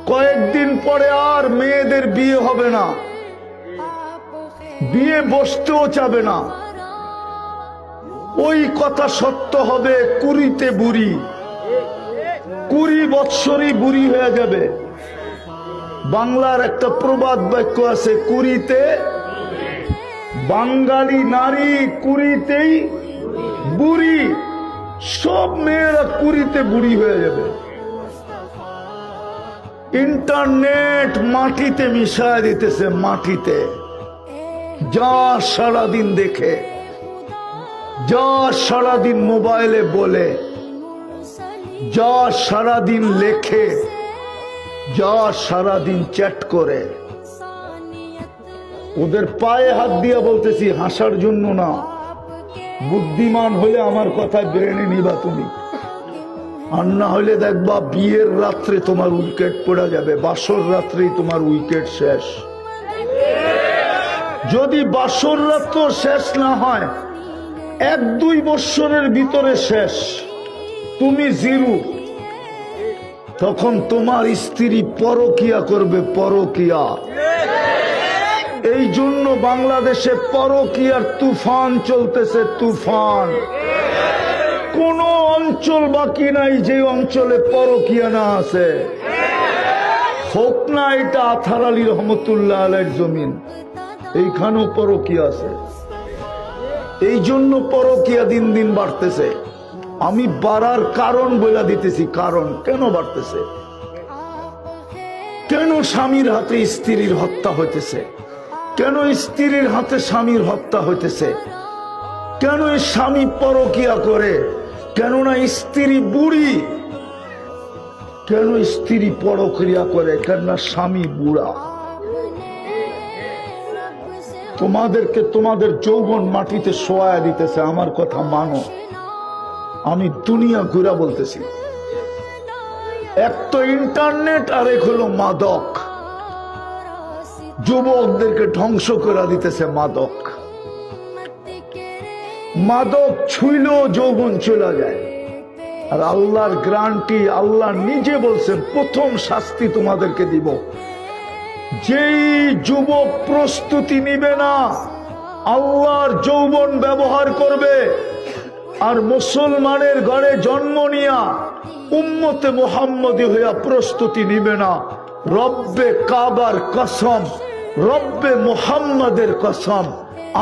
কয়েকদিন পরে আর মেয়েদের বিয়ে হবে না, বিয়ে বসতেও চাবে না। ওই কথা সত্য হবে, 20-তে বুড়ি, 20 বৎসরই বুড়ি হয়ে যাবে। বাংলার একটা প্রবাদ বাক্য আছে, 20-তে বাঙালি নারী 20-তেই বুড়ি। সব মেয়েরা 20-তে বুড়ি হয়ে যাবে। ইন্টারনেট মাটিতে মিশায় দিতেছে, মাটিতে। যা সারাদিন দেখে, যা সারাদিন মোবাইলে বলে, যা সারাদিন লেখে, যা সারাদিন চ্যাট করে, ওদের পায়ে হাত দিয়ে বলতেছি, হাসার জন্য না। বুদ্ধিমান হলে আমার কথায় ব্রেনে নিবা তুমি, আর না হলে দেখবা বিয়ের রাত্রে তোমার উইকেট পড়ে যাবে, বাসর রাত্রেই তোমার উইকেট শেষ। যদি বাসর রাত্র শেষ না হয়, 1-2 বৎসরের ভিতরে শেষ, তুমি জিরো। তখন তোমার স্ত্রী পরকিয়া করবে, পরকিয়া। এই জন্য বাংলাদেশে পরকিয়ার তুফান চলতেছে, তুফান। কোন অঞ্চল বাকি নাই যে অঞ্চলে পরকিয়া না আছে। হোক না এটা আথার আলী রহমতুল্লাহ আলাইহির জমিন, এইখানেও পরকিয়া আছে। এই জন্য পরকিয়া দিন দিন বাড়তেছে। আমি বাড়ার কারণ বলে দিতেছি, কারণ কেন বাড়তেছে, কেন স্বামীর হাতে স্ত্রীর হত্যা হইতেছে, কেন স্ত্রীর হাতে স্বামীর হত্যা হইতেছে, কেন স্বামী পরকিয়া করে, কেননা স্ত্রী বুড়ি, কেন স্ত্রী পরক্রিয়া করে, কেননা স্বামী বুড়া। তোমাদেরকে তোমাদের যৌবন মাটিতে শোয়া দিতেছে। আমার কথা মানো, আমি দুনিয়া ঘুরা বলতেছি। এক তো ইন্টারনেট, আর এক হলো মাদক। যুবকদেরকে ধ্বংস করে দিতেছে মাদক। মাদক ছুঁইলেও যৌবন চলে যায়। আর আল্লাহর গ্যারান্টি, আল্লাহ নিজে বলছেন, প্রথম শাস্তি তোমাদেরকে দিব, যেই যুবক প্রস্তুতি নিবে না, আল্লাহর যৌবন ব্যবহার করবে, আর মুসলমানের ঘরে জন্ম নিয়া উম্মতে মুহাম্মদী হইয়া প্রস্তুতি নিবে না, রব্বে কাবার কসম, রব্বে মুহাম্মদের কসম,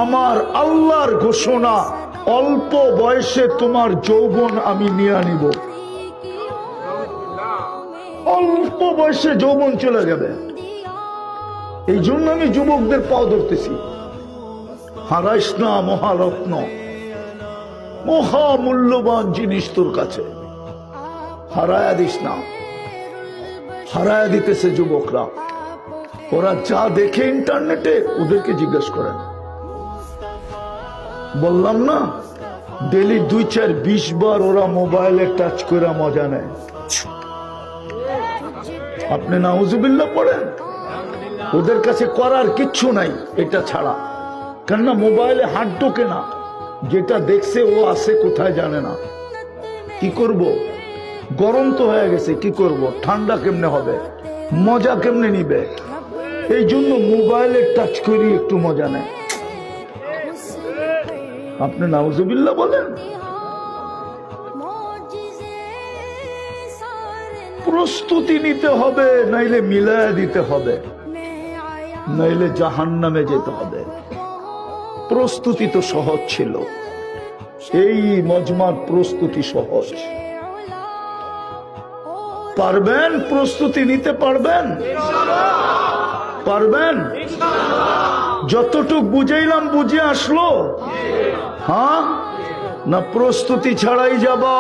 আমার আল্লাহর ঘোষণা, অল্প বয়সে তোমার যৌবন আমি নিয়ে নিব। অল্প বয়সে যৌবন চলে যাবে। এই জন্য আমি যুবকদের পাও ধরতেছি, হারাইস না মহারত্ন, মহামূল্যবান জিনিস তোর কাছে, হারায়া দিস না। হারায়া দিতেছে যুবকরা। ওরা যা দেখে ইন্টারনেটে, ওদেরকে জিজ্ঞেস করেন। বললাম না, ডেলি 2-4-20 বার ওরা মোবাইলে টাচ করে মজা নেয়। আপনি নাউজুবিল্লাহ পড়েন। ওদের কাছে করার কিচ্ছু নাই এটা ছাড়া, কেননা মোবাইলে হাত ঢোকে না। যেটা দেখছে ও আছে কোথায় জানে না। কি করব, গরম তো হয়ে গেছে, কি করব, ঠান্ডা কেমনে হবে, মজা কেমনে নিবে, এই জন্য মোবাইলে টাচ করি একটু মজা নেয়। আপনি নাউজুবিল্লাহ বলেন। প্রস্তুতি নিতে হবে, নাইলে মিলায়া দিতে হবে, নাইলে জাহান্নামে যেতে হবে। প্রস্তুতি তো সহজ ছিল, এই মজমার প্রস্তুতি সহজ। পারবেন প্রস্তুতি নিতে? পারবেন? পারবেন? যতটুক বুঝাইলাম বুঝে আসলো? হ্যাঁ না প্রস্তুতি ছাড়াই যাবা?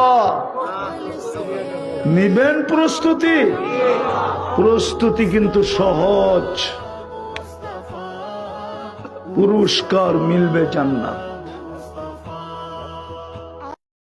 নিবেন প্রস্তুতি? প্রস্তুতি কিন্তু সহজ, পুরস্কার মিলবে জান্নাত।